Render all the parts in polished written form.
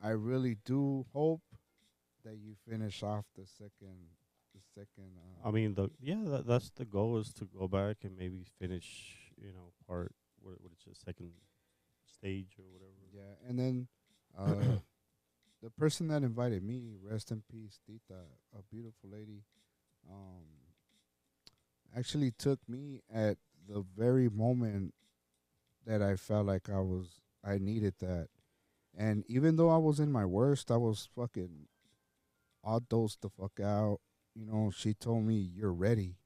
I really do hope that you finish off the second. I mean, that's the goal is to go back and maybe finish, part what is the second stage or whatever. Yeah, and then uh, the person that invited me, rest in peace, Tita, a beautiful lady, um, actually took me at the very moment that I felt like I needed that. And even though I was in my worst, I was fucking all dosed the fuck out. She told me, "You're ready."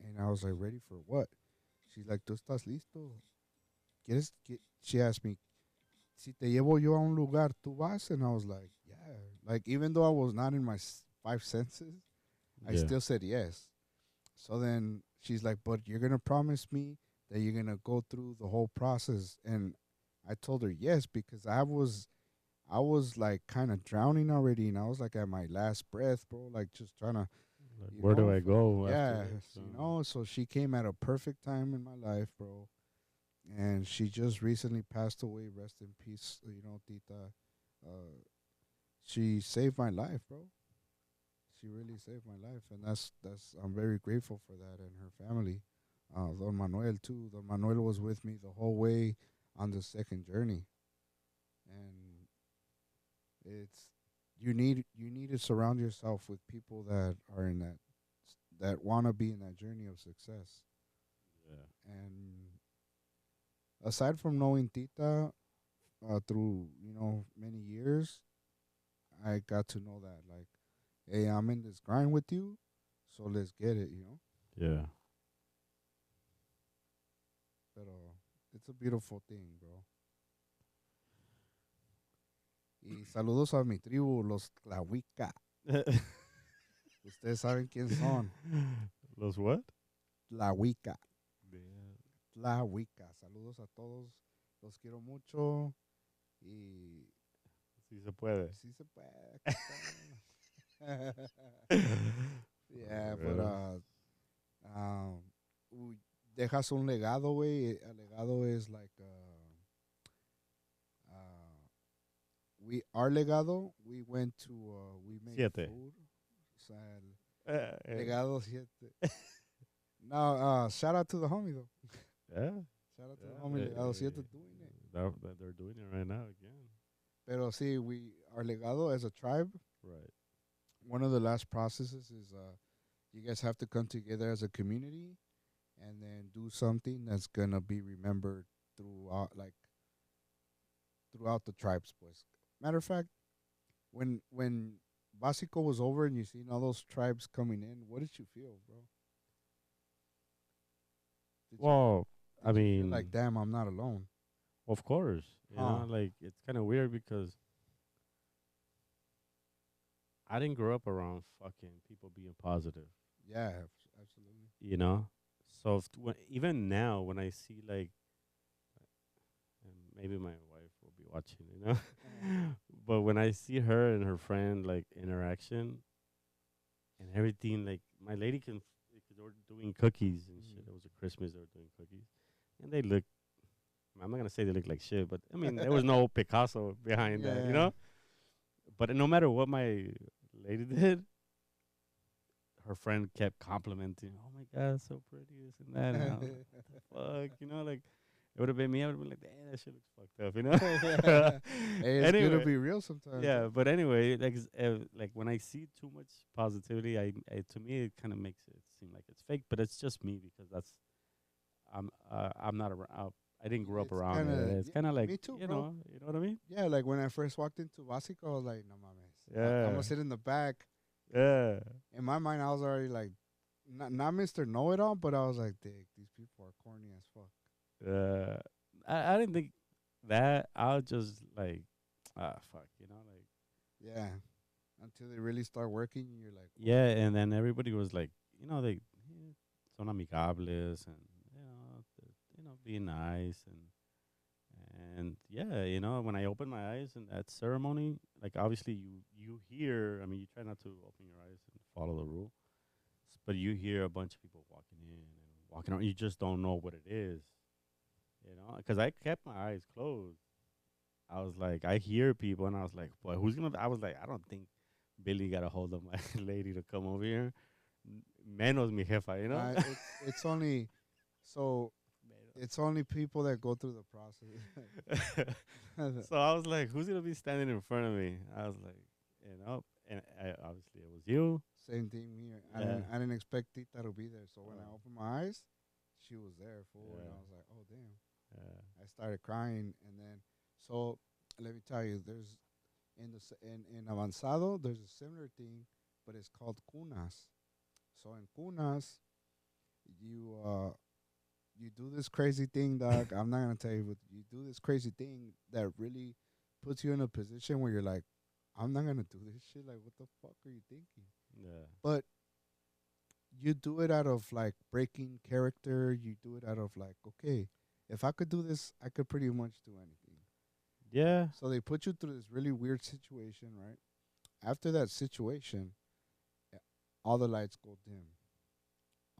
And I was like, "Ready for what?" She's like, "¿Tú estás listo? She asked me, "Si te llevo yo a un lugar, tú vas?" And I was like, "Yeah." Like, even though I was not in my five senses, I Yeah, still said yes. So then she's like, "But you're going to promise me that you're going to go through the whole process." And I told her yes, because I was like kind of drowning already, and I was like at my last breath, bro, like just trying to, like where do I go after yeah, this? so she came at a perfect time in my life, bro. And she just recently passed away. Rest in peace, Tita. Uh, she saved my life, bro. She really saved my life, and that's I'm very grateful for that, and her family. Don Manuel too. Don Manuel was with me the whole way on the second journey, and it's you need to surround yourself with people that are in that want to be in that journey of success. Yeah, And aside from knowing Tita through many years, I got to know that, like, hey, I'm in this grind with you, so let's get it. yeah. Pero it's a beautiful thing, bro. Y saludos a mi tribu, los Tlahuica. Ustedes saben quién son. Los what? Tlahuica. Yeah. Tlahuica. Saludos a todos. Los quiero mucho. Y Sí se puede. sí se puede. Aquí estamos. Yeah, but Yes. um, dejas un legado, güey. El legado is like our legado. We went to we made Siete. food. O sea, Eh, eh, legado siete. No, shout out to the homie though. yeah. Shout out to the Yeah. homie legado siete doing it. They're doing it right now again. Pero sí, our legado as a tribe. Right. One of the last processes is you guys have to come together as a community and then do something that's gonna be remembered throughout the tribes, pues. Matter of fact, when Basico was over and you seen all those tribes coming in, what did you feel, bro? Did you Well, I did you feel mean, like, damn, I'm not alone? of course, Huh? like it's kind of weird because I didn't grow up around fucking people being positive, Yeah, absolutely. you know. So even now, when I see like, and maybe my wife will be watching, but when I see her and her friend like interaction and everything, like my lady because they were doing cookies and shit. It was a Christmas, they were doing cookies, and they look. I'm not gonna say they look like shit, but I mean there was no Picasso behind that, Yeah. But no matter what my lady did, her friend kept complimenting. Oh my god, so pretty, this and that. And I was like, what the fuck, like it would have been me. I would have been like, damn, that shit looks fucked up, Yeah. Hey, it's good to Anyway, be real sometimes, yeah, bro. but anyway, like when I see too much positivity, I to me it kind of makes it seem like it's fake, but it's just me because I'm not around. I didn't grow up It's around kind it. of It's kind of like me too, bro. you know what I mean? Yeah, like when I first walked into Básico, I was like, no mames. I'm Yeah, gonna sit in the back. 'Cause yeah, in my mind, I was already like, not Mr. Know It All, but I was like, dick, these people are corny as fuck. yeah. I didn't think that. I was just like, fuck, like Yeah, until they really start working, you're like, yeah. And then everybody was like, they son amigables and being nice and yeah, when I open my eyes in that ceremony, like obviously you hear. I mean, you try not to open your eyes and follow the rule, but you hear a bunch of people walking in and walking out. You just don't know what it is, because I kept my eyes closed. I was like, I hear people, and I was like, boy, who's gonna? I was like, I don't think Billy got a hold of my lady to come over here. Menos mi jefa, you know. It's only so it's only people that go through the process. So I was like, who's gonna be standing in front of me? I was like, and obviously it was you. Same thing here. Yeah, I didn't expect Tita to be there. So when I oh, opened my eyes, she was there, fool, and yeah, I was like, oh damn. yeah. I started crying, and then so let me tell you, there's in avanzado, there's a similar thing, but it's called cunas. So in cunas, you you do this crazy thing, dog. I'm not gonna tell you, but you do this crazy thing that really puts you in a position where you're like, I'm not gonna do this shit. Like, what the fuck are you thinking? Yeah. But you do it out of like breaking character. You do it out of like, okay, if I could do this, I could pretty much do anything. Yeah. So they put you through this really weird situation, right? After that situation, eh, all the lights go dim.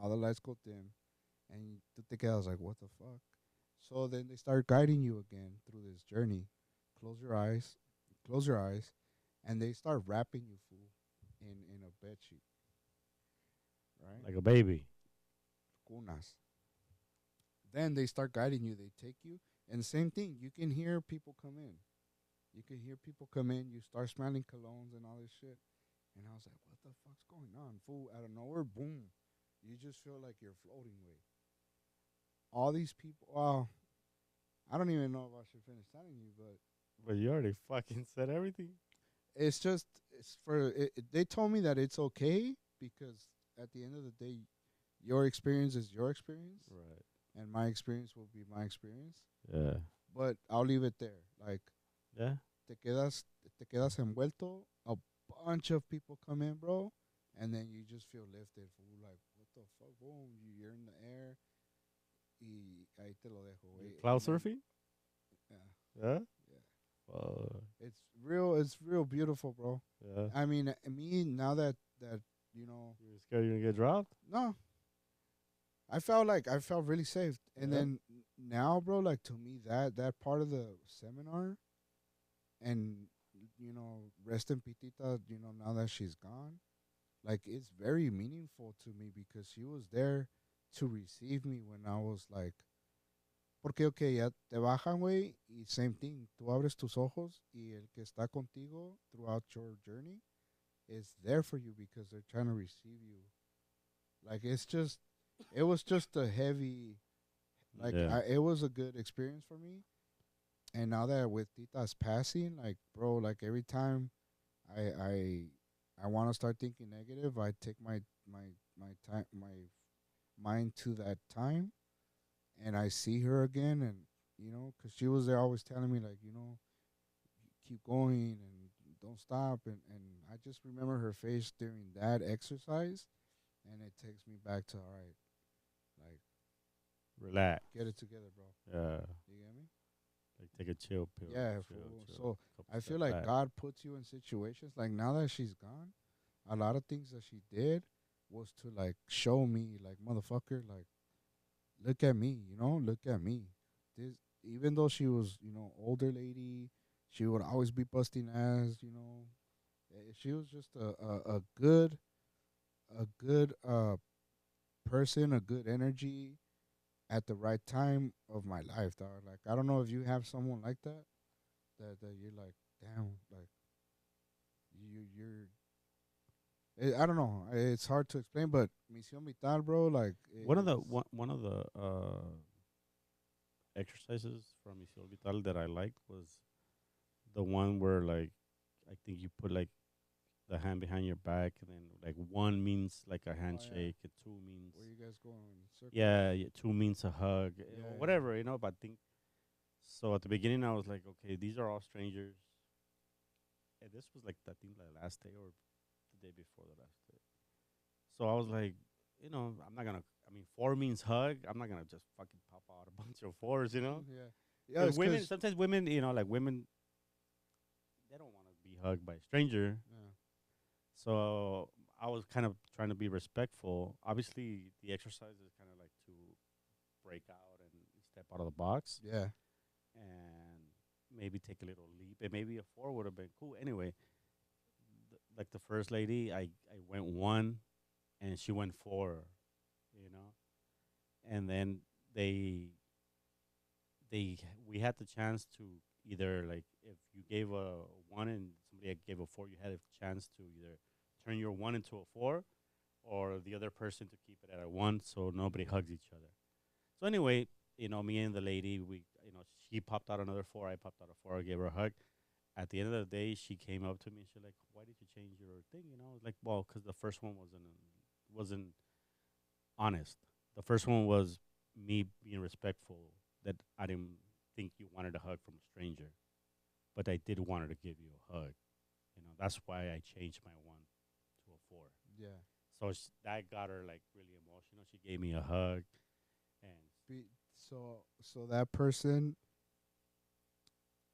All the lights go dim, and tú te quedas like, what the fuck? So then they start guiding you again through this journey. Close your eyes, close your eyes, and they start wrapping you, fool, in a bed sheet, right? Like a baby. Cunas. Then they start guiding you. They take you, and same thing. You can hear people come in. You can hear people come in. You start smelling colognes and all this shit. And I was like, what the fuck's going on? Fool, out of nowhere, boom. You just feel like you're floating away. All these people, I don't even know if I should finish telling you, but But you already fucking said everything. it's just, they told me that it's okay because at the end of the day, your experience is your experience Right. and my experience will be my experience. Yeah. But I'll leave it there. Like, Yeah. te quedas, te quedas envuelto. A bunch of people come in, bro, and then you just feel lifted. Fool, like, what the fuck? Boom, you're in the air. Y ahí te lo dejo, güey. Cloud And then, surfing. yeah, Yeah. yeah. Uh, It's real beautiful, bro. yeah. I mean, me now that you know, You scared you're gonna get dropped? no, I felt really safe. And Yeah. then now, bro, like to me that part of the seminar, and rest in Pitita. Now that she's gone, like it's very meaningful to me because she was there to receive me when I was like, porque okay, ya te bajan, güey, y same thing. Tú abres tus ojos y el que está contigo throughout your journey is there for you because they're trying to receive you. Like it was just a heavy, like Yeah. it was a good experience for me. And now that with Tita's passing, like bro, like every time I I I want to start thinking negative, I take my time my mind to that time, and I see her again, and because she was there always telling me like keep going and don't stop, and I just remember her face during that exercise, and it takes me back to all right, like Relax. get it together, bro. Yeah. You get me? Like take a chill pill. Yeah, Chill. fool. Chill. So Couple I feel step like back. God puts you in situations like now that she's gone, a lot of things that she did was to like show me like motherfucker, like look at me, look at me. This even though she was, older lady, she would always be busting ass. She was just a good person, a good energy at the right time of my life, dog. Like I don't know if you have someone like that you're like, damn, like I don't know. It's hard to explain, but Misión Vital, bro, like One of the exercises from Isil Vital that I liked was the one where like I think you put like the hand behind your back, and then like one means like a oh yeah, handshake, and two means where you guys going in circles? yeah, two means a hug, Yeah, whatever, you know. But I think so. At the beginning, I was like, okay, these are all strangers. And this was like I think the last day or the day before the last day. So I was like, I'm not gonna. I mean, four means hug. I'm not gonna just fucking pop out a bunch of fours, you know. yeah, yeah. Because It's women, because sometimes women, like women, they don't want to be hugged by a stranger. yeah, So I was kind of trying to be respectful. Obviously, the exercise is kind of like to break out and step out of the box. yeah, And maybe take a little leap, and maybe a four would have been cool. Anyway, like the first lady, I went one, and she went four, you know, and then they they we had the chance to either like if you gave a one and somebody gave a four, you had a chance to either turn your one into a four, or the other person to keep it at a one, so nobody hugs each other. So anyway, me and the lady, she popped out another four, I popped out a four, I gave her a hug. At the end of the day, she came up to me and she's like, "Why did you change your thing?" Like, well, because the first one wasn't honest. The first one was me being respectful, that I didn't think you wanted a hug from a stranger, but I did wanted to give you a hug. That's why I changed my one to a four. Yeah. So that got her like really emotional. She gave me a hug, and Be, so that person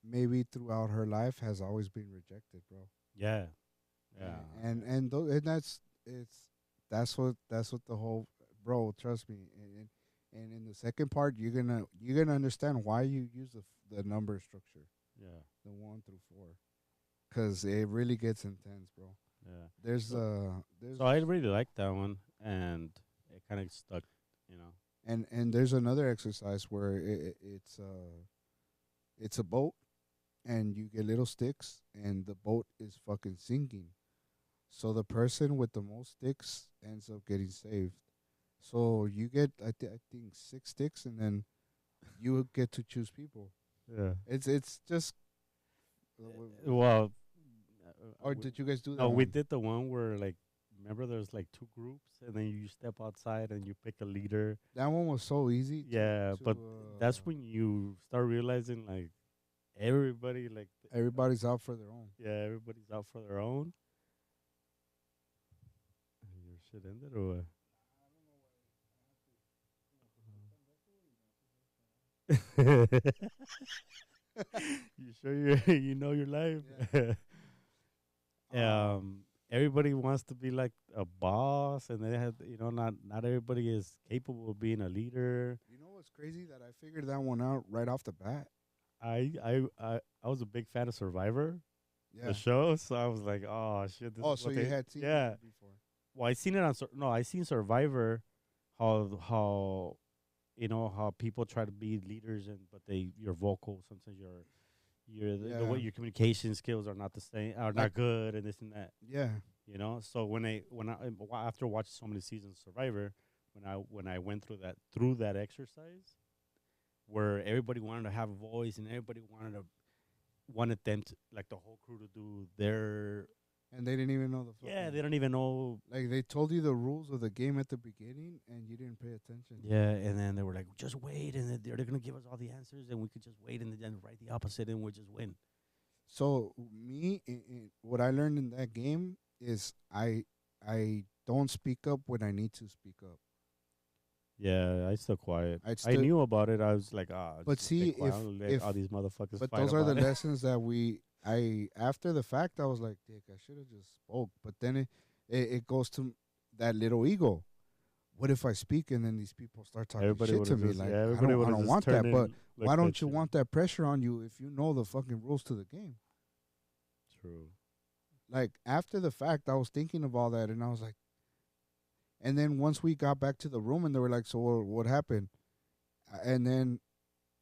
maybe throughout her life has always been rejected, bro. yeah, yeah, And that's what the whole, bro. Trust me. And in the second part, you're gonna understand why you use the number structure, yeah, the 1 through 4, because it really gets intense, bro. yeah. There's So, there's so I really liked that one, and it kind of stuck, you know. and there's another exercise where it's a boat, and you get little sticks, and the boat is fucking sinking. So the person with the most sticks ends up getting saved. So you get, I think, 6 sticks, and then you get to choose people. Yeah. It's just. Well, Or did you guys do that no, we one? did the one where like, remember there's like two groups, and then you step outside and you pick a leader. That one was so easy. Yeah, To but that's when you start realizing like everybody like everybody's out for their own. yeah, everybody's out for their own. Your shit ended or what? You sure you know your life? Yeah. um Everybody wants to be like a boss, and they have, not everybody is capable of being a leader. You know what's crazy? That I figured that one out right off the bat. I was a big fan of Survivor, the Yeah. show, so I was like, oh shit, this Oh, is so what you they had seen yeah. it before? Well, I seen it on no, I seen Survivor, how how people try to be leaders, and but you're vocal, sometimes the way Yeah. your communication skills are not the same, are Like, not good, and this and that. yeah. So after watching so many seasons of Survivor, when I went through that exercise where everybody wanted to have a voice, and everybody wanted them to, like, the whole crew to do their And they didn't even know the yeah, fucking. they don't even know. Like, they told you the rules of the game at the beginning, and you didn't pay attention. Yeah, and then they were like, just wait, and then they're gonna give us all the answers, and we could just wait, and then write the opposite, and we'll just win. So me, what I learned in that game is I don't speak up when I need to speak up. Yeah, I still quiet. I I still, knew about it. I was like, but just stay see, quiet. I'll let if all these motherfuckers but fight those are the about it. lessons that I after the fact I was like, Dick, I should have just spoke. But then it goes to that little ego. What if I speak and then these people start talking Everybody shit would to have me? just Like, yeah, I everybody don't would I have don't just want turned that. in, But why looked don't at you you. want that pressure on you if you know the fucking rules to the game? True. Like, after the fact, I was thinking of all that, and I was like, and then once we got back to the room, and they were like, "So what happened?" And then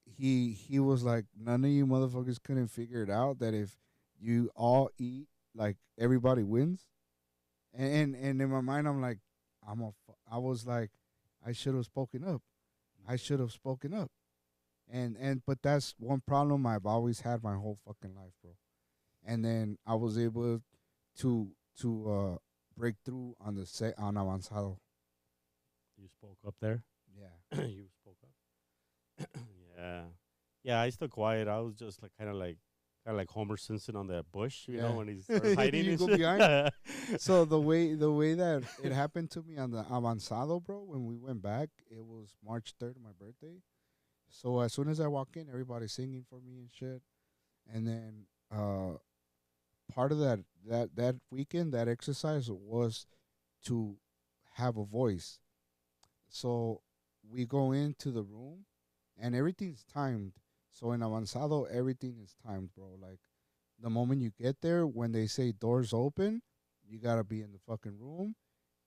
he was like, "None of you motherfuckers couldn't figure it out that if you all eat, like, everybody wins." And in my mind, I'm like, I was like, I should have spoken up. I should have spoken up. But that's one problem I've always had my whole fucking life, bro. And then I was able to break through on on avanzado. You spoke up there. Yeah. You spoke up. Yeah, yeah. I still quiet. I was just like kind of like Homer Simpson on that bush, Yeah. when he started hiding You and go shit. behind. So the way that it happened to me on the avanzado, bro, when we went back, it was March 3rd, my birthday. So as soon as I walk in, everybody's singing for me and shit. And then part of that weekend, that exercise was to have a voice. So we go into the room, and everything's timed. So in Avanzado, everything is timed, bro. Like the moment you get there, when they say doors open, you gotta be in the fucking room.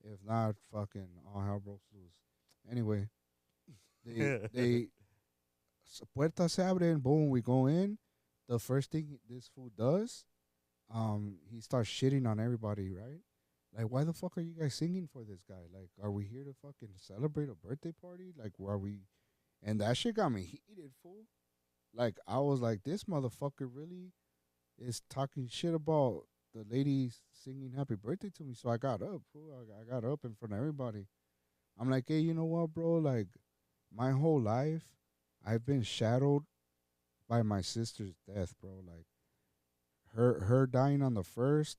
If not, fucking all hell broke loose. Anyway, they puertas se abren, boom, we go in. The first thing this fool does, he starts shitting on everybody, right? Like, why the fuck are you guys singing for this guy? Like, are we here to fucking celebrate a birthday party? Like, where are we? And that shit got me heated, fool. Like, I was like, this motherfucker really is talking shit about the lady singing happy birthday to me. So I got up, fool. I got up in front of everybody. I'm like, hey, you know what, bro? Like, my whole life, I've been shadowed by my sister's death, bro. Like, her dying on the first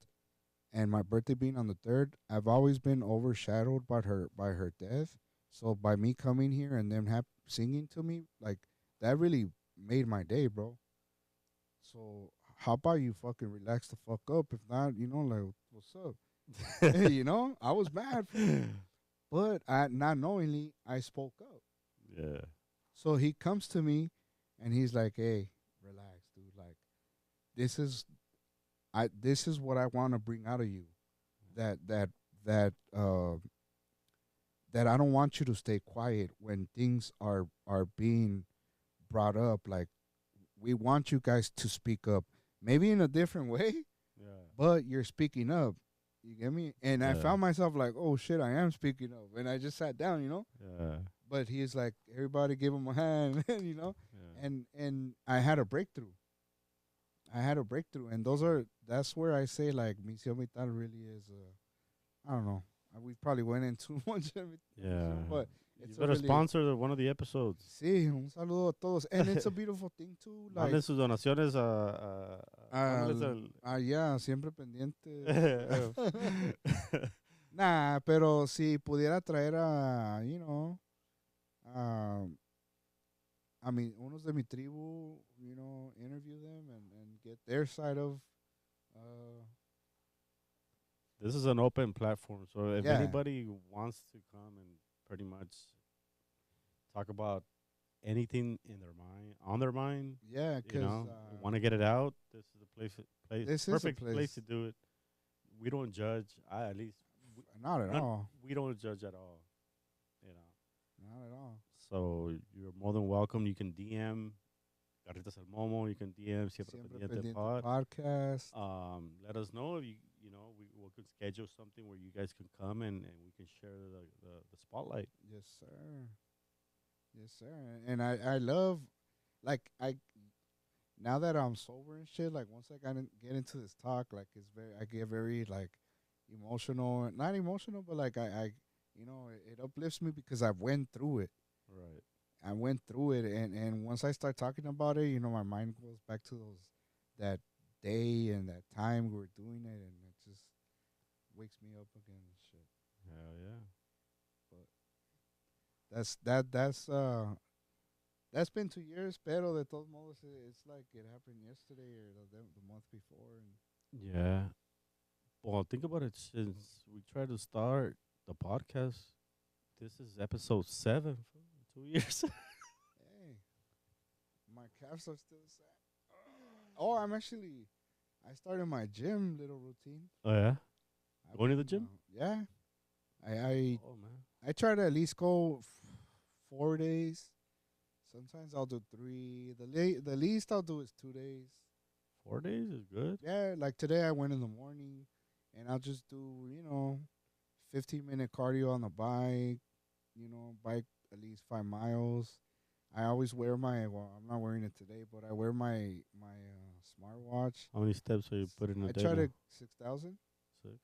and my birthday being on the third, I've always been overshadowed by her death. So by me coming here and them singing to me, like that really made my day, bro. So how about you fucking relax the fuck up? If not, like what's up? I was mad, but I not knowingly I spoke up. Yeah. So he comes to me and he's like, "Hey, relax, dude. Like this is what I want to bring out of you. That that that that I don't want you to stay quiet when things are being brought up. Like we want you guys to speak up, maybe in a different way, Yeah. but you're speaking up. You get me? And I Yeah. found myself like, oh shit, I am speaking up, and I just sat down. Yeah. But he's like, everybody give him a hand, Yeah. and I had a breakthrough. I had a breakthrough, and that's where I say like Misión Vital really is. I don't know. We probably went in too much, Yeah. but You it's a better really sponsor one of the episodes. sí. Un saludo a todos, and it's a beautiful thing too. Like, Manden sus donaciones mándenles yeah, siempre pendiente. al Nah, pero si pudiera traer a unos de mi tribu, interview them and get their side of, uh, This is an open platform, so if yeah, anybody wants to come and pretty much talk about anything in their mind, on their mind, yeah, because want to get it out, this is the this is a perfect place place, to do it. We don't judge. I at least not at all, we don't judge at all. You know, not at all. so you're more than welcome. You can DM Carritas El Momo. You can DM Siempre Siempre Pendiente pendiente Pod. podcast. Let us know if we could schedule something where you guys can come and we can share the spotlight. Yes, sir. Yes, sir. And I love, like, now that I'm sober and shit, like once I get into this talk, like I get very like emotional, not emotional, but like it uplifts me because I've went through it. Right. I went through it, and once I start talking about it, my mind goes back to that day and that time we were doing it, and it just wakes me up again and shit. Hell yeah. But that's been 2 years, pero de todos modos, it's like it happened yesterday or the month before. And Yeah. Well, think about it. Since we tried to start the podcast, this is episode 7. 2 years. hey, my calves are still sad. Oh, I started my gym little routine. Oh yeah. I've Going to the been, gym? yeah. I Oh man. I try to at least go 4 days. Sometimes I'll do 3. The least I'll do is 2 days. 4 days is good. Yeah, like today I went in the morning, and I'll just do 15-minute cardio on the bike. Bike at least 5 miles. I always wear I'm not wearing it today, but I wear my smartwatch. How many steps are you putting a I day try now? to 6,000. 6.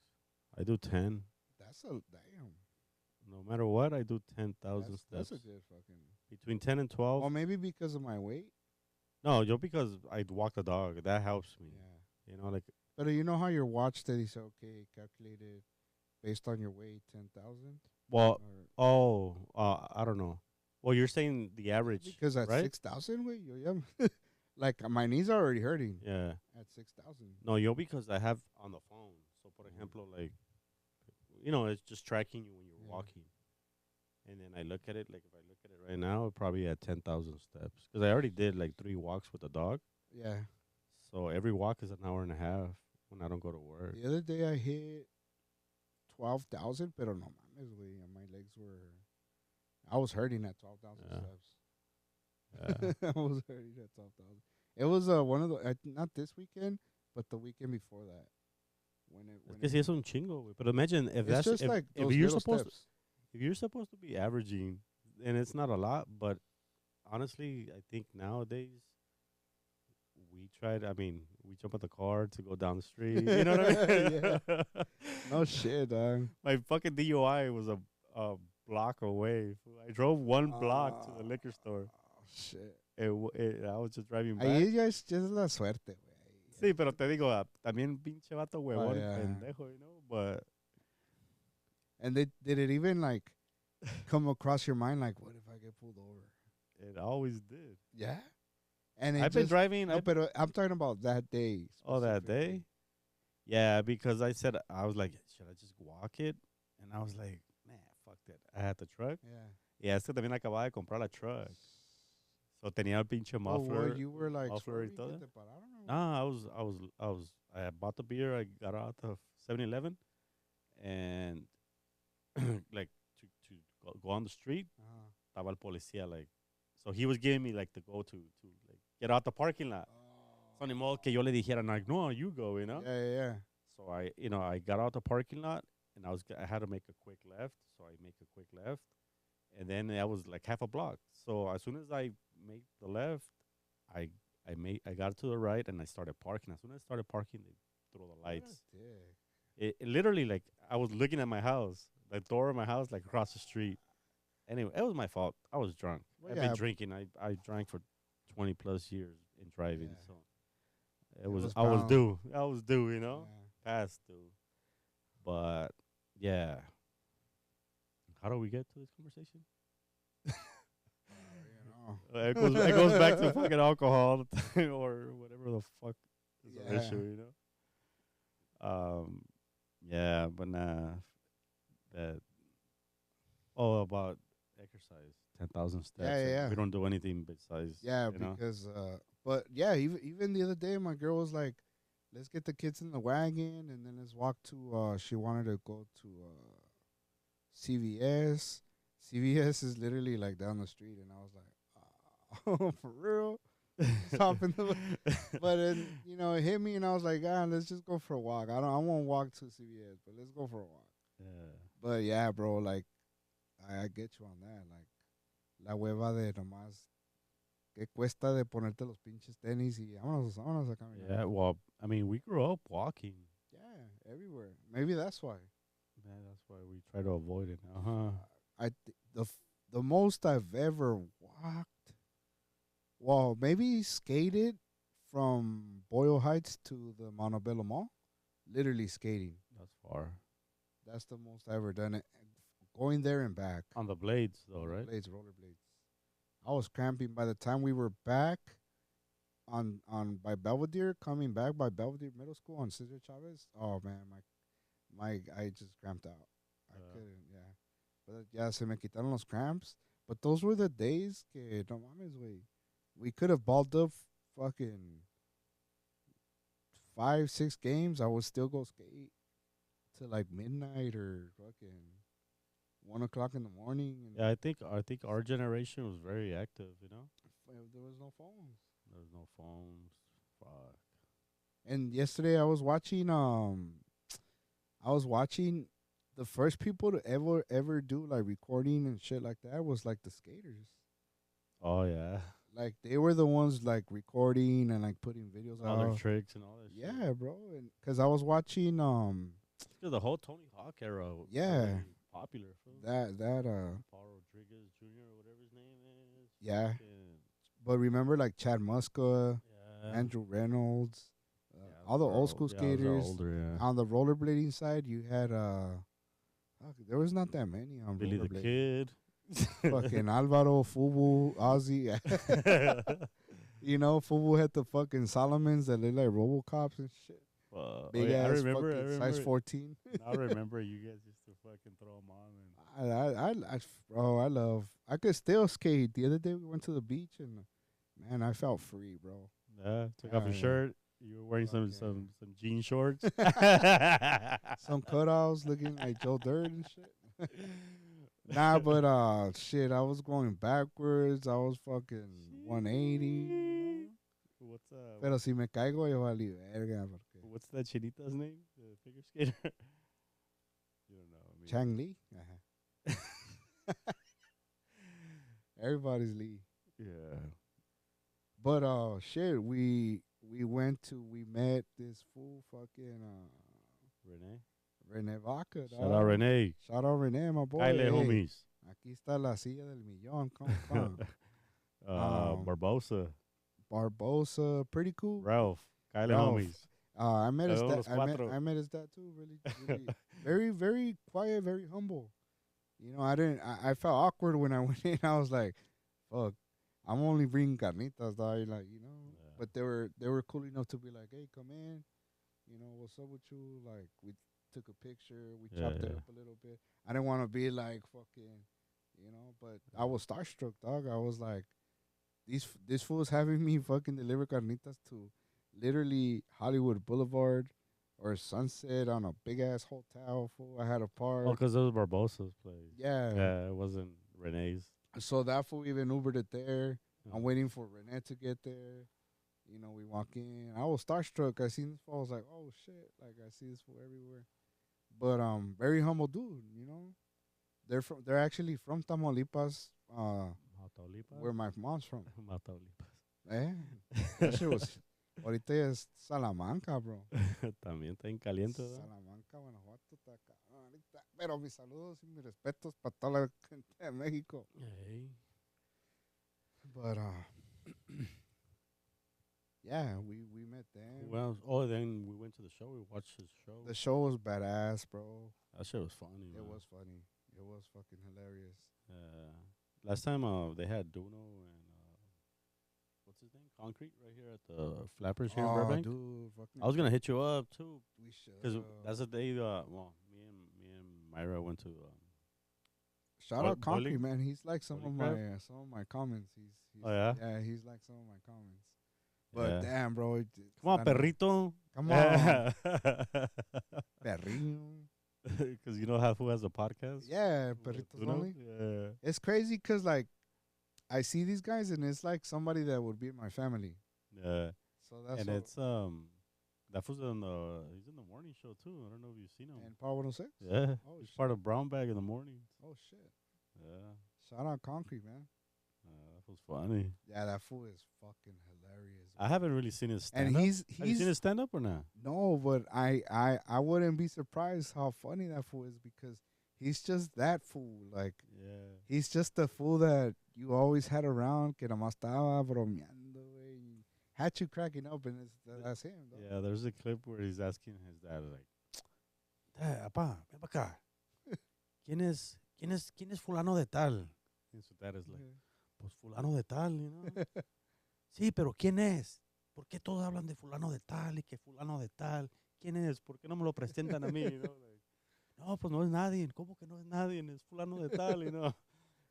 I do 10. That's a damn. No matter what, I do 10,000 That's steps. a good fucking. Between 10 and 12. Well, maybe because of my weight. No, just because I walk the dog. That helps me. Yeah. Like. But you know how your watch that he said, okay, calculated based on your weight, 10,000. Well, I don't know. Well, you're saying the average, because at right? 6,000 weight, yeah. Like my knees are already hurting. Yeah. At 6,000. No, because I have on the phone. So, for example, like, it's just tracking you when you're walking. And then I look at it, like if I look at it right now, probably at 10,000 steps. Because I already did like 3 walks with the dog. Yeah. So every walk is an hour and a half when I don't go to work. The other day I hit 12,000, pero no mames, güey. And my legs were. I was hurting at 12,000 Yeah. steps. Yeah. I was hurting at 12,000. It was one of the not this weekend, but the weekend before that. Es que sí es un chingo, güey. But imagine if it's that's just like if those you're little supposed steps. if you're supposed to be averaging, and it's not a lot, but honestly, I think nowadays we tried. I mean, we jump at the car to go down the street. You know what I mean? Yeah. No shit, dog. My fucking DUI was a block away. Fool. I drove one block to the liquor store. Oh, shit. I was just driving back. Ahí ya es just la suerte, güey. Sí, pero te digo, también pinche vato huevón, yeah. pendejo, you know. But And did it even like come across your mind like, what if I get pulled over? it always did. Yeah. And I've been driving. No, but I'm talking about that day. Oh, that specifically. day? Yeah, because I said, I was like, should I just walk it? And I was like, man, fuck that. I had the truck. Yeah. Yeah, es que también acababa de comprar la truck. So tenía el pinche Oh, muffler. well, you were like, muffler y "Sorry, todo." que te pararon," or Nah, I had bought the beer. I got out of 7-Eleven and like to go on the street. what? Uh-huh. Estaba el policía, like, so he was giving me like the go to like get out the parking lot. So ni modo que yo le dijera, like, no, you go, you know. Yeah. So I got out the parking lot and I had to make a quick left. So I make a quick left, and then that was like half a block. So as soon as I made the left, I got to the right and I started parking. As soon as I started parking, they threw the lights. What a dick. It literally, like, I was looking at my house, the door of my house, like across the street. Anyway, it was my fault. I was drunk. Well, I've yeah, been drinking. I drank for 20 plus years in driving. Yeah. So It was I was bound. due. I was due, you know, Yeah. past due. But yeah. How do we get to this conversation? You know. It goes back to fucking alcohol or whatever the fuck is the Yeah. issue, you know? Yeah, but nah. That about exercise, 10,000 steps. and Yeah. We don't do anything besides. Yeah, you know? because but yeah, even the other day, my girl was like, "Let's get the kids in the wagon, and then let's walk to." She wanted to go to CVS. CVS is literally like down the street, and I was like, "Oh, for real?" Stop in the, but then it hit me, and I was like, let's just go for a walk. I won't walk to CVS, but let's go for a walk. Yeah. But yeah, bro, like I get you on that. Like la hueva de nomás que cuesta de ponerte los pinches tenis y vámonos a caminar. Yeah, well, I mean, we grew up walking. Yeah, everywhere. Maybe that's why. Man, that's why we try to avoid it now. The most I've ever walked, well, maybe skated from Boyle Heights to the Montebello Mall. Literally skating. That's far. That's the most I ever done it. Going there and back. On the blades, though, right? Rollerblades. I was cramping by the time we were back on by Belvedere, coming back by Belvedere Middle School on Cesar Chavez. Oh man, I just cramped out. I couldn't, yeah. But yeah, se me quitaron los cramps. But those were the days que no mames, güey. We could have balled up fucking 5-6 games. I would still go skate till like midnight or fucking 1 o'clock in the morning. And Yeah, I think our generation was very active. You know, there was no phones. there was no phones. Fuck. And yesterday I was watching the first people to ever do like recording and shit like that was like the skaters. Oh yeah, Like they were the ones like recording and like putting videos all their out. tricks and all that. shit. Yeah, bro. And cuz I was watching Because the whole Tony Hawk era. Was Yeah. very popular. Fool. that Paul Rodriguez Jr. or whatever his name is. Yeah. Fucking- but remember like Chad Muska, Yeah. Andrew Reynolds, Yeah, all the those are old school yeah, those are skaters. older, yeah. On the rollerblading side, you had fuck, there was not that many on Billy the rollerblading. Kid. Fucking Alvaro, Fubu, Ozzy. Fubu had the fucking Solomons that look like RoboCops and shit. Oh, Big yeah, ass I remember fucking size 14. I remember you guys used to fucking throw them on. And bro, I love. I could still skate. The other day we went to the beach and man, I felt free, bro. Yeah, took off Hell your yeah. shirt. You were wearing Fuck some jean shorts. Some cutouts looking like Joe Dirt and shit. Nah, but shit, I was going backwards. I was fucking 180. What's Pero si me caigo, yo valí verga. Porque what's that chinita's name? The figure skater. You don't know. I mean, Chang Lee. Everybody's Lee. yeah. But shit, we met this fool fucking Renee. Rene Vaca. Shout out Renee. Shout out Rene, my boy. Kyle Hey, homies. aquí está la silla del millón. Come on. Barbosa. Barbosa, pretty cool. Ralph. Kyle Ralph. homies. I met his Los dad. cuatro. I met his dad too. Really, very, very quiet, very humble. You know, I felt awkward when I went in. I was like, "Fuck, I'm only bringing carnitas, dog." Like, you know. Yeah. But they were cool enough to be like, "Hey, come in. You know, what's up with you?" Like, we took a picture. We chopped it Yeah. up a little bit. I didn't want to be like fucking, you know. But I was starstruck, dog. I was like, this fool's having me fucking deliver carnitas to literally Hollywood Boulevard or Sunset on a big ass hotel. Fool, I had a park. Oh, because it was Barbosa's place. Yeah. Yeah, it wasn't Renee's. So that fool even Ubered it there. Yeah. I'm waiting for Renee to get there. You know, we walk in. I was starstruck. I seen this fool. I was like, oh shit! Like I see this fool everywhere. But very humble dude. You know, they're actually from Tamaulipas. Mataulipas. Where my mom's from. Mataulipas. Eh, that shit was. Ahorita ya es Salamanca, bro. También está en caliente, ¿verdad? Salamanca, Guanajuato, está acá. Ahorita. Pero mis saludos y mis respetos para toda la gente de México. Hey. But yeah, we met them. Well, oh, then we went to the show. We watched his show. The show was badass, bro. That shit was funny. It man. was funny. It was fucking hilarious. Last time they had Duno and what's his name? Concrete right here at the Flappers here in Burbank. Dude, fucking. I was gonna hit you up too We should. because that's the day. Well, me and Myra went to. Shout out Bowling- Concrete, man. He's like some of bowling my comments. He's Oh, yeah? Yeah, he's like some of my comments. But Yeah. damn, bro. Come on, perrito. Come on, perrito. Because you know how who has a podcast? Yeah, With perritos Duno? only. Yeah. It's crazy because like I see these guys and it's like somebody that would be in my family. Yeah. So that's And what- it's that was in the he's in the morning show too. I don't know if you've seen him. and Power 106. Yeah. Oh, He's shit. part of Brown Bag in the mornings. Oh shit! Yeah. Shout out Concrete, man. That was funny. Yeah, that fool is fucking hilarious. I haven't really seen his stand And up. he's Have you seen his stand up or not? no, but I wouldn't be surprised how funny that fool is because he's just that fool. Like Yeah. he's just the fool that you always had around. Que nomás estaba bromeando, güey. Had you cracking up, and that's him. Dog. Yeah, there's a clip where he's asking his dad like, "Dad, papá, ven para acá. ¿Quién es fulano de tal?" And su dad is like, "Pues fulano de tal, you know." Sí, pero ¿quién es? ¿Por qué todos hablan de fulano de tal y que fulano de tal? ¿Quién es? ¿Por qué no me lo presentan a mí? You know, like, no, pues no es nadie. ¿Cómo que no es nadie? Es fulano de tal, you know.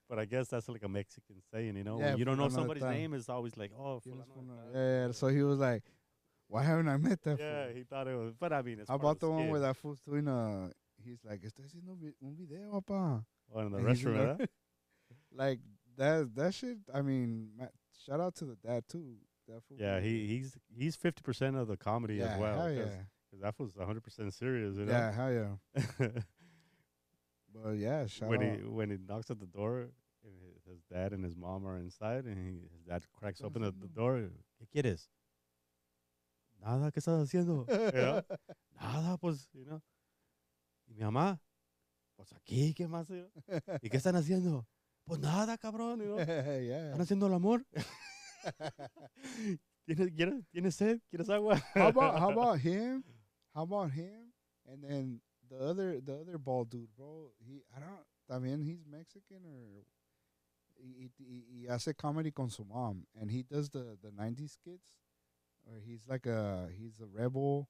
But I guess that's like a Mexican saying, you know. Yeah, When you don't know fulano de somebody's tal. name, it's always like, oh, ¿Quién es fulano de fulano? tal. Yeah. So he was like, "Why haven't I met that Yeah, fool?" he thought it was, but I mean, it's How part about of the one skit. where that fool's doing he's like, estoy haciendo un video, papá. Oh, in the And he's in restroom, there. Like that shit. I mean, shout out to the dad too. That fool. Yeah, he's 50% of the comedy yeah, as well. Hell 'cause- yeah. 'cause that was 100% serious, you know. Yeah, hell yeah. But yeah, shout when out. when he knocks at the door, and his dad and his mom are inside, and his dad cracks open the door. ¿Qué quieres? Nada, ¿qué estás haciendo? You know? Nada, pues, you know. ¿Y mi mamá? Pues aquí, ¿qué más? You know? ¿Y qué están haciendo? Pues nada, cabrón, you know. Yeah. ¿Están haciendo el amor? ¿Tienes sed? ¿Quieres agua? How about him? How about him? And then the other bald dude, bro. I mean, he's Mexican or he hace comedy con su mom, and he does the 90s skits, or he's a rebel.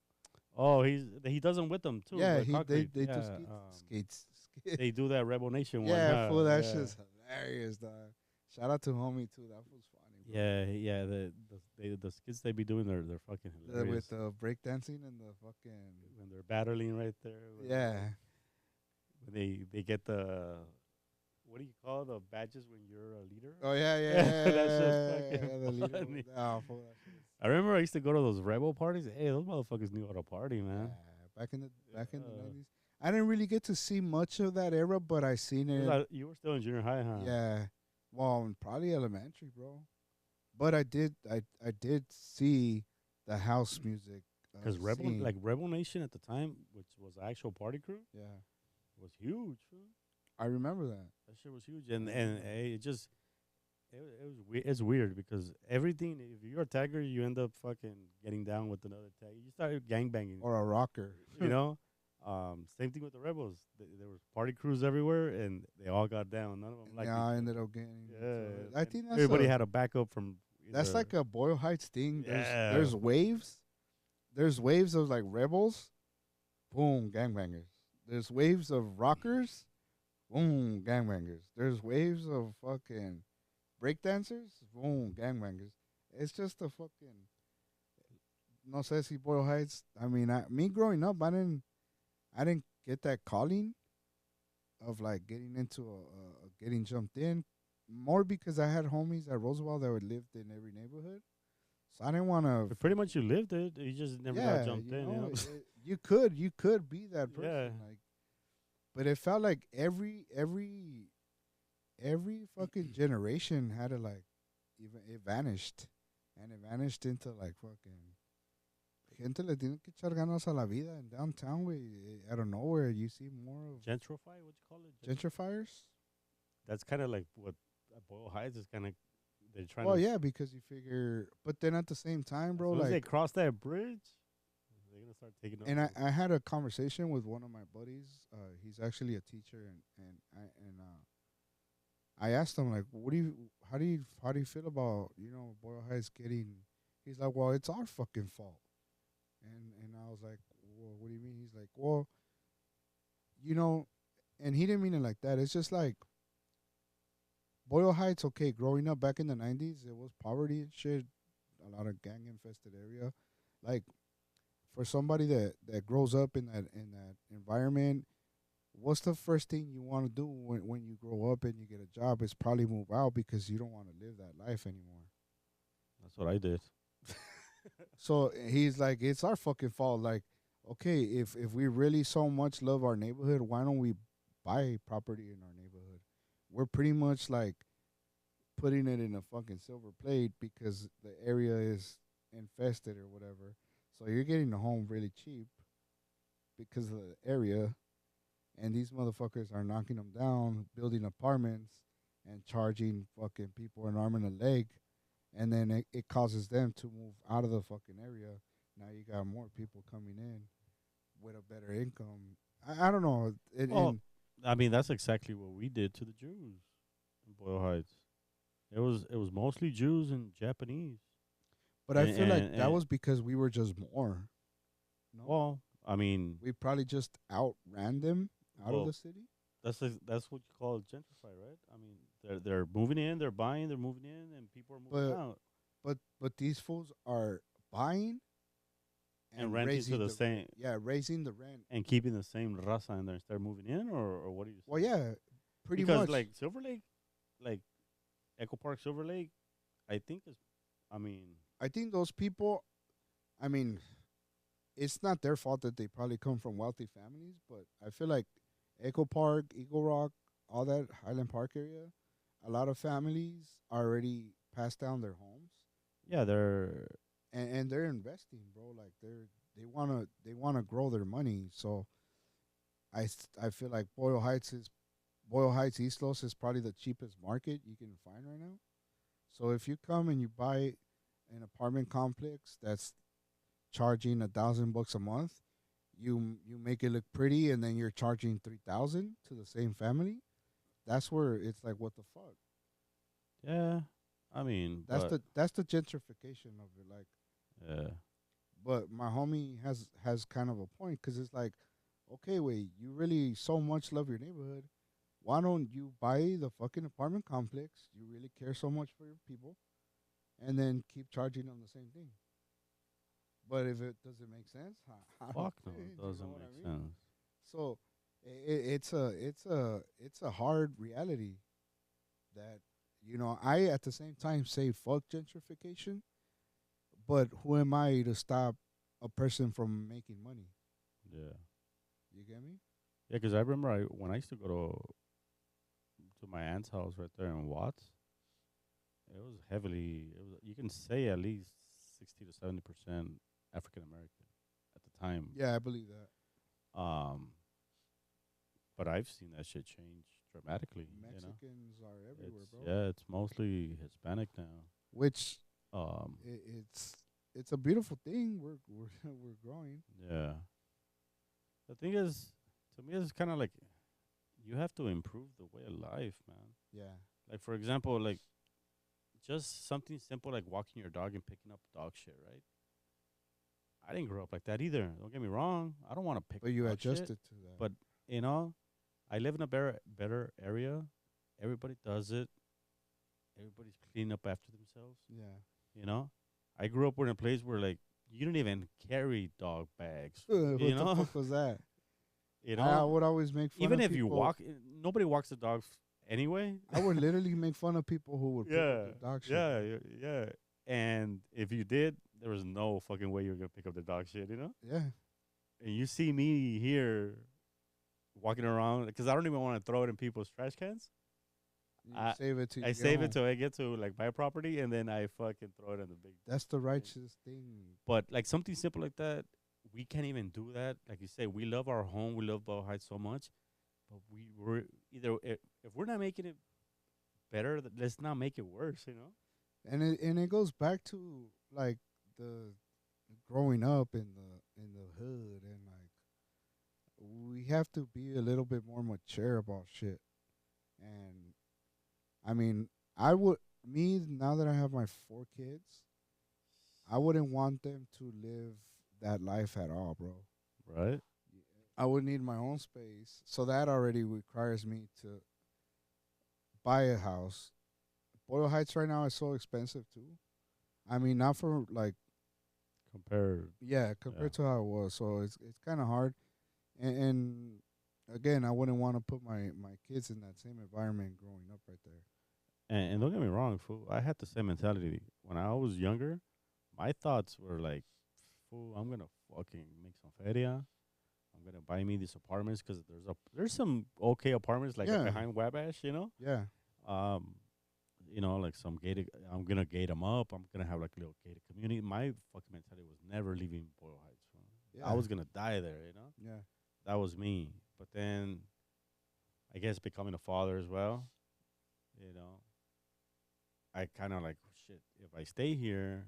Oh, he does them with them too. Yeah, The concrete. they do Yeah. skates. They do that Rebel Nation one, Yeah, huh? fool, that Yeah. shit's hilarious, dog. Shout out to homie too. That was funny, bro. Yeah, yeah. The skits they be doing, they're fucking With hilarious. the breakdancing and the fucking When they're battling right there. yeah. When they get the what do you call the badges when you're a leader? Oh yeah, yeah, Yeah, yeah, that shit's yeah, the fucking leader. funny. Oh, fool, that shit is I remember I used to go to those rebel parties. Hey, those motherfuckers knew how to party, yeah. man. Back in the Yeah. 90s. I didn't really get to see much of that era, but I seen it. You were still in junior high, huh? Yeah. Well, probably elementary, bro. But I did see the house music Because scene. Rebel Nation at the time, which was the actual party crew, Yeah. was huge. Fool. I remember that. That shit was huge, and it just it's weird because everything. If you're a tagger, you end up fucking getting down with another tag. You start gang banging, Or a rocker. you know. Same thing with the rebels. There was party crews everywhere, and they all got down. None of them like. Yeah, I ended up getting. Yeah, I think that's everybody had a backup from. that's either- like a Boyle Heights thing. Yeah. There's waves. There's waves of like rebels, boom, gangbangers. There's waves of rockers, boom, gangbangers. There's waves of fucking breakdancers, boom, gangbangers. It's just a fucking no sé si Boyle Heights. I mean, me growing up, I didn't get that calling of like getting into getting jumped in. More because I had homies at Roosevelt that would lived in every neighborhood, so I didn't want to. But pretty much, you lived it. You just never got jumped in. You know? You could be that person, Yeah. like, but it felt like every fucking generation had to like, even it vanished, and it vanished into like fucking. Gente le tiene que echar ganas a la vida in downtown. Out of nowhere, you see more of Gentrify, what you call it? gentrifiers. That's kind of like what Boyle Heights is kind of. They're trying. Well, to yeah, because you figure, but then at the same time, bro, as soon as they like, cross that bridge, they're gonna start taking over. and I had a conversation with one of my buddies. He's actually a teacher, I asked him like, how do you feel about Boyle Heights getting? He's like, well, it's our fucking fault, and I was like, well, what do you mean? He's like, well, and he didn't mean it like that. It's just like Boyle Heights. Okay, growing up back in the '90s, it was poverty and shit, a lot of gang infested area, like. For somebody that grows up in that environment, what's the first thing you want to do when you grow up and you get a job? Is probably move out because you don't want to live that life anymore. That's what I did. So he's like, it's our fucking fault. Like, okay, if we really so much love our neighborhood, why don't we buy property in our neighborhood? We're pretty much like putting it in a fucking silver plate because the area is infested or whatever. So you're getting the home really cheap because of the area, and these motherfuckers are knocking them down, building apartments, and charging fucking people an arm and a leg, and then it causes them to move out of the fucking area. Now you got more people coming in with a better income. I don't know. Well, I mean, that's exactly what we did to the Jews in Boyle Heights. It was mostly Jews and Japanese. but I feel like and- that was because we were just more. No, Well, I mean, we probably just outran them out Well, of the city. that's what you call gentrify, right? I mean, they're moving in, they're buying, they're moving in, and people are moving But out But these fools are buying and renting to raising the same Yeah, raising the rent. and keeping the same raza in there instead of moving in, or what do you? Well, say? yeah, pretty because much. like Silver Lake, like Echo Park, Silver Lake, I think is, I mean, I think those people, I mean, it's not their fault that they probably come from wealthy families, but I feel like Echo Park, Eagle Rock, all that Highland Park area, a lot of families already passed down their homes, yeah, they're and they're investing, bro. Like they wanna grow their money. So I feel like Boyle Heights East Los is probably the cheapest market you can find right now. So if you come and you buy an apartment complex that's charging $1,000 a month, you make it look pretty, and then you're charging 3,000 to the same family. That's where it's like, what the fuck? yeah. I mean, That's the gentrification of it. Like, yeah. But my homie has kind of a point because it's like, okay, wait, you really so much love your neighborhood. Why don't you buy the fucking apartment complex? You really care so much for your people, and then keep charging them the same thing. But if it doesn't make sense, I don't Fuck no, think, it you know doesn't what make I mean? sense. So it's a hard reality that I at the same time say fuck gentrification, but who am I to stop a person from making money? Yeah. You get me? Yeah, because I remember when I used to go to my aunt's house right there in Watts, it was heavily. It was, you can say at least 60 to 70% African American at the time. Yeah, I believe that. Um, but I've seen that shit change dramatically. Mexicans are everywhere, It's bro. yeah, it's mostly Hispanic now. Which Um, it's a beautiful thing. We're we're growing. yeah. The thing is, to me, it's kind of like you have to improve the way of life, man. Yeah. Like for example, like just something simple like walking your dog and picking up dog shit, right? I didn't grow up like that either. Don't get me wrong. I don't want to pick But up you dog shit, adjusted to that. but you know, I live in a better area. Everybody does it. Everybody's cleaning up after themselves. Yeah. You know, I grew up in a place where like you don't even carry dog bags. You What the know, fuck was that? you I know. would always make fun Even of if you people. walk, nobody walks the dogs anyway. I would literally make fun of people who would pick up Yeah, the dog shit. yeah, yeah. And if you did, there was no fucking way you were gonna pick up the dog shit, you know. Yeah. And you see me here walking around because I don't even want to throw it in people's trash cans. You I save it till I you get save home. it till I get to like my property, and then I fucking throw it in the big. That's the righteous thing. But like something simple like that, we can't even do that. Like you say, we love our home, we love Bell Heights so much, but we're either if we're not making it better, let's not make it worse, you know. And it goes back to like the growing up in the hood, and like we have to be a little bit more mature about shit. And I mean, I would me now that I have my 4 kids, I wouldn't want them to live that life at all, bro. Right? I would need my own space. So that already requires me to buy a house. Boyle Heights right now is so expensive too. I mean, not for like Compared, yeah, yeah. compared to how it was. So it's kind of hard. And again, I wouldn't want to put my kids in that same environment growing up right there. And don't get me wrong, fool. I had the same mentality when I was younger. My thoughts were like, "Fool, I'm gonna fucking make some feria. I'm gonna buy me these apartments because there's some okay apartments like Yeah, behind Wabash, you know. yeah, Um, like some gated. I'm gonna gate them up. I'm gonna have like a little gated community. My fucking mentality was never leaving Boyle Heights. Fool. I yeah, was gonna die there, you know. yeah, That was me. But then, I guess becoming a father as well, you know, I kind of like shit. If I stay here,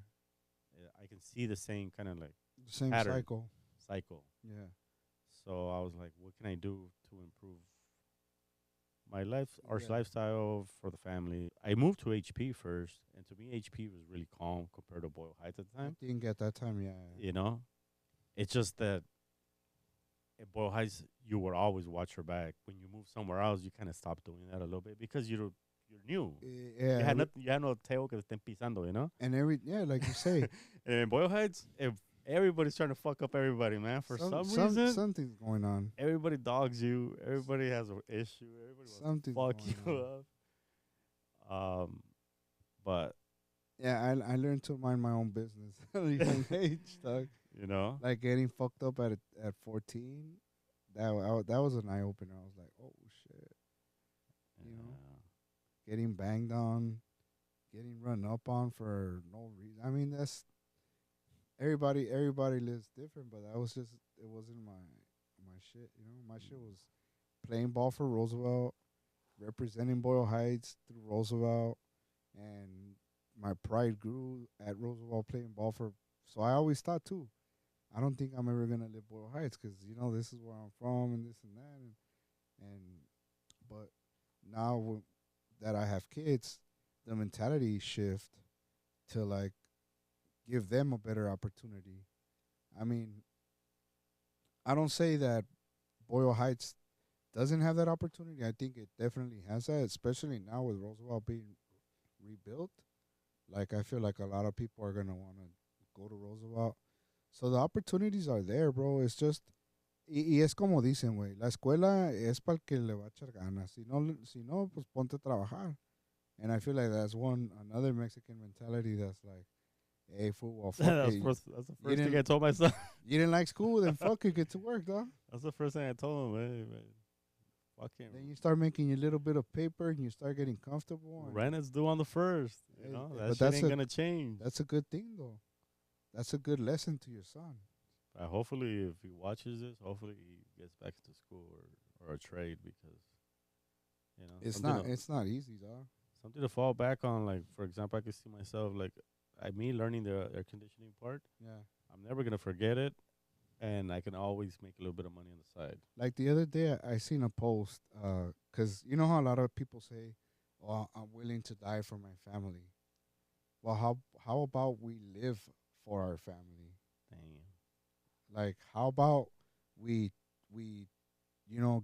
I can see the same kind of like the same pattern cycle. cycle. Yeah, So I was like, what can I do to improve my life, our yeah. lifestyle for the family? I moved to HP first, and to me, HP was really calm compared to Boyle Heights at the I time. think at that time, yeah, You know, it's just that at Boyle Heights, you would always watch your back. When you move somewhere else, you kind of stop doing that a little bit because you're new. yeah. You had no tail que te estén pisando, you know. And yeah, like you say, And in Boyle Heights, if everybody's trying to fuck up everybody, man, for some reason, something's going on. everybody dogs you. Everybody has an issue. Everybody wants to Something's fuck going you on. up. But Yeah, I learned to mind my own business at a young age, dog. you know, Like getting fucked up at 14, that was an eye opener. I was like, oh shit, you know, uh, getting banged on, getting run up on for no reason. I mean, that's everybody lives different, but that was just it wasn't my shit. You know, my shit was playing ball for Roosevelt, representing Boyle Heights through Roosevelt, and my pride grew at Roosevelt playing ball for. So I always thought too. I don't think I'm ever gonna live Boyle Heights because this is where I'm from and this and that and but now that I have kids, the mentality shift to like give them a better opportunity I mean, I don't say that Boyle Heights doesn't have that opportunity. I think it definitely has that, especially now with Roosevelt being rebuilt. Like I feel like a lot of people are gonna want to go to Roosevelt. So the opportunities are there, bro. It's just y es como dicen, güey, la escuela es para el que le va a echar ganas. Si no, pues ponte a trabajar. And I feel like that's another Mexican mentality that's like, hey, fool, well, fuck it. That's the You first thing didn't I told myself. you didn't like school, then fuck it, get to work, dog. That's the first thing I told him. Hey, man, fucking Then you start making your little bit of paper and you start getting comfortable. rent is due on the first. You Hey, know but that shit that's ain't a gonna change. that's a good thing though. That's a good lesson to your son. Hopefully, if he watches this, hopefully he gets back to school or a trade because It's not easy, dog. something to fall back on. Like for example, I can see myself like me learning the air conditioning part. Yeah. I'm never gonna forget it, and I can always make a little bit of money on the side. Like the other day, I seen a post, cause you know how a lot of people say, "Oh, I'm willing to die for my family." Well, how about we live for our family? Damn. Like, how about we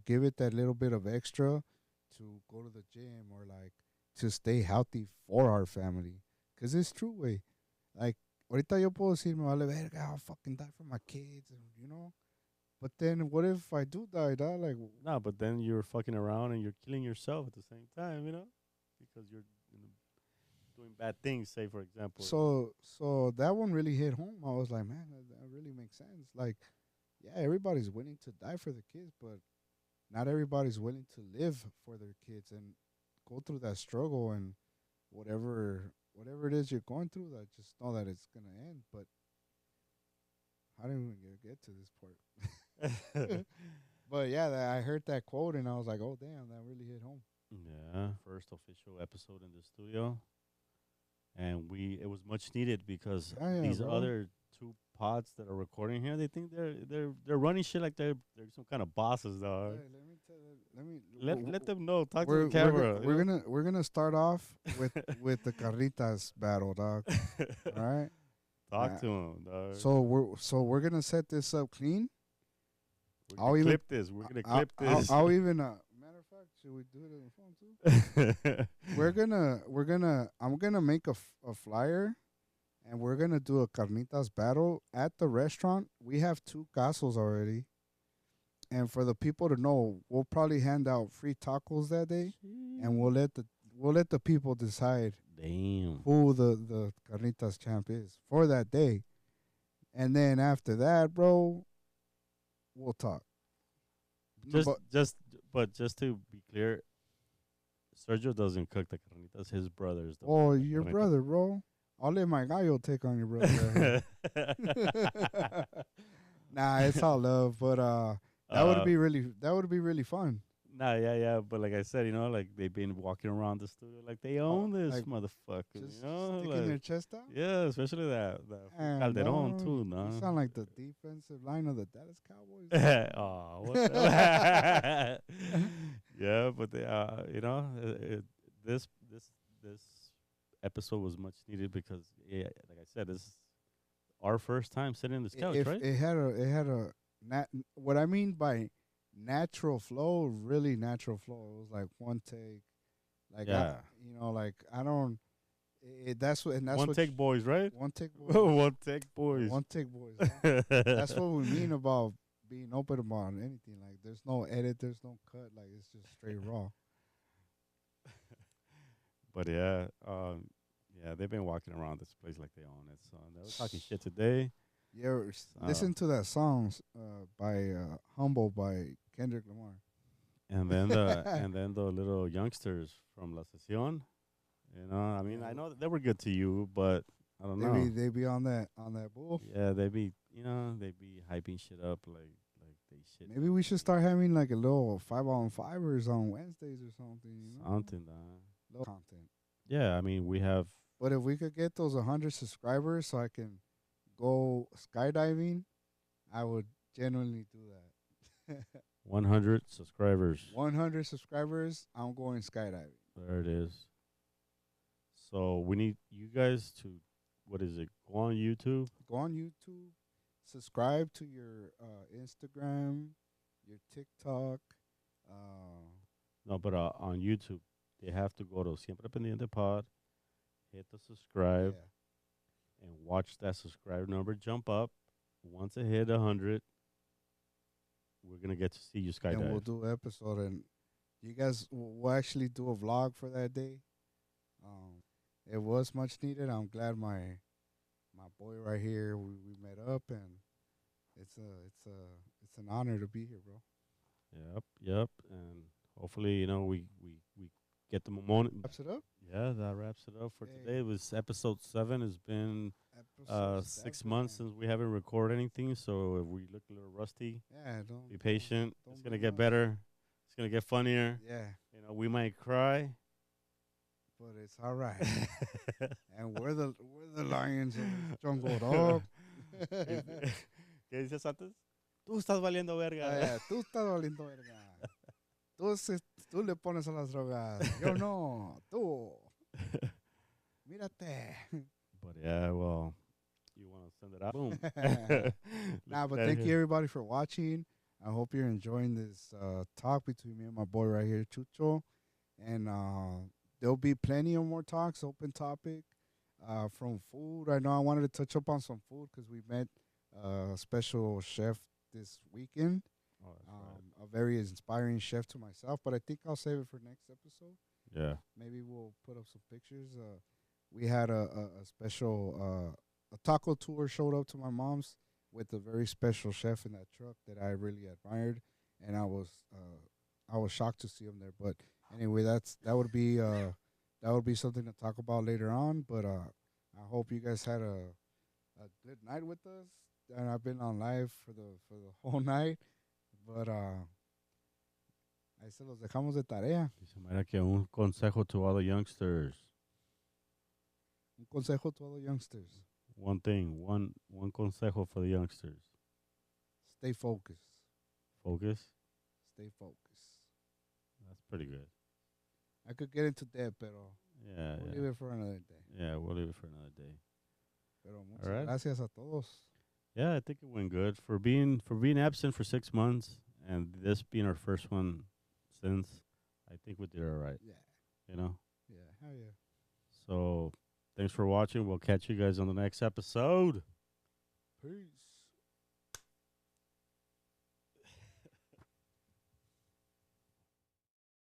give it that little bit of extra to go to the gym or like to stay healthy for our family? Cause it's true, way. Like, ahorita yo puedo decir, me vale verga, I'll fucking die for my kids, and. But then, what if I do die, dog? Like, No, but then you're fucking around and you're killing yourself at the same time, because you're doing bad things. Say, for example, so that one really hit home. I was like, man, that really makes sense. Like, yeah, everybody's willing to die for the kids, but not everybody's willing to live for their kids and go through that struggle and whatever it is you're going through. That just know that it's gonna end. But how did we get to this part? But yeah, I heard that quote and I was like, oh damn, that really hit home. yeah, first official episode in the studio, and it was much needed because Yeah, these bro. other two pods that are recording here, they think they're running shit like they're some kind of bosses, dog. Hey, let me tell you. Let them know. Talk to We're the camera. we're gonna start off with the carritas battle, dog. All right. Talk to them, dog. So we're gonna set this up clean. We're I'll gonna even clip this. We're gonna clip this. I'll even matter of fact, should we do it on the phone too? I'm gonna make a flyer, and we're gonna do a carnitas battle at the restaurant. We have 2 casos already, and for the people to know, we'll probably hand out free tacos that day, and we'll let the people decide Damn. who the carnitas champ is for that day, and then after that, bro, we'll talk. No, Just to be clear, Sergio doesn't cook the carnitas. His brother's the oh, one that your make brother, bro. I'll let my gallo take on your brother. Nah, it's all love, but that would be really fun. Nah, yeah, but like I said, like they've been walking around the studio like they own this like, motherfucker, Just like, sticking their chest out. yeah, especially that Man, Calderon dog, too, you no. sound like the defensive line of the Dallas Cowboys. Oh, what the yeah, but this episode was much needed because yeah, like I said, this is our first time sitting in this couch, If right? it had what I mean by natural flow, really natural flow. It was like one take, like Yeah. like I don't. That's what and that's One what take boys, right? one take boys. One take boys. One take boys. Huh? That's what we mean about being open about anything. Like there's no edit, there's no cut. Like it's just straight raw. But yeah, they've been walking around this place like they own it. So they were talking shit today. Yeah, listen to that songs by "Humble" by Kendrick Lamar. And then the little youngsters from La Sesión. I mean, I know that they were good to you, but I don't know. They be on that bull. Yeah, they be hyping shit up like they shit. Maybe we should start having like a little 5-on-5ers on Wednesdays or something. Something, little content. Yeah, I mean we have. But if we could get those 100 subscribers, so I can go skydiving, I would genuinely do that. 100 subscribers. 100 subscribers, I'm going skydiving. There it is. So we need you guys to, what is it? Go on YouTube. Go on YouTube, subscribe to your Instagram, your TikTok. Uh, No, but on YouTube, they have to go to Siempre Pendiente Pod, hit the subscribe, yeah, and watch that subscribe number jump up. Once it hit 100, we're gonna get to see you then we'll skydive. do episode, and you guys will actually do a vlog for that day. It was much needed. I'm glad my boy right here we met up, and it's an honor to be here, bro. Yep, yep, and hopefully, we get the moment. Wraps it up. Yeah, that wraps it up for today. Hey, It was episode 7. It's been episode 6 months 7. since we haven't recorded anything, so if we look a little rusty, Yeah, be patient. don't It's gonna blame get us. better. It's gonna get funnier. Yeah, We might cry. but it's all right. And we're the lions of the jungle, dog. ¿Qué dices antes? Tú estás valiendo verga. Yeah, tú estás valiendo verga. Tú le pones a las drogas. Yo no. Tú. Mírate. But yeah, well, you want to send it out? Boom. Nah, but Look at thank you here. everybody for watching. I hope you're enjoying this talk between me and my boy right here, Chucho. And there'll be plenty of more talks, open topic, from food. I know I wanted to touch up on some food because we met a special chef this weekend. Oh, that's right. A very inspiring chef to myself, but I think I'll save it for next episode. Yeah. Maybe we'll put up some pictures. We had a special a taco tour showed up to my mom's with a very special chef in that truck that I really admired, and I was shocked to see him there. But anyway, that would be something to talk about later on. But I hope you guys had a good night with us. And I've been on live for the whole night, but ahí se los dejamos de tarea. Dice Mayra que un consejo to all the youngsters. Un consejo to all the youngsters: One thing, one consejo for the youngsters. stay focused. Focus. Stay focused. That's pretty good. I could get into that, pero Yeah, we'll yeah. leave it for another day. Yeah, we'll leave it for another day. Pero muchas All right. gracias a todos. Yeah, I think it went good for being absent for 6 months and this being our first one since. I think we did all right. Yeah, You know. yeah, hell yeah. So thanks for watching. We'll catch you guys on the next episode. Peace.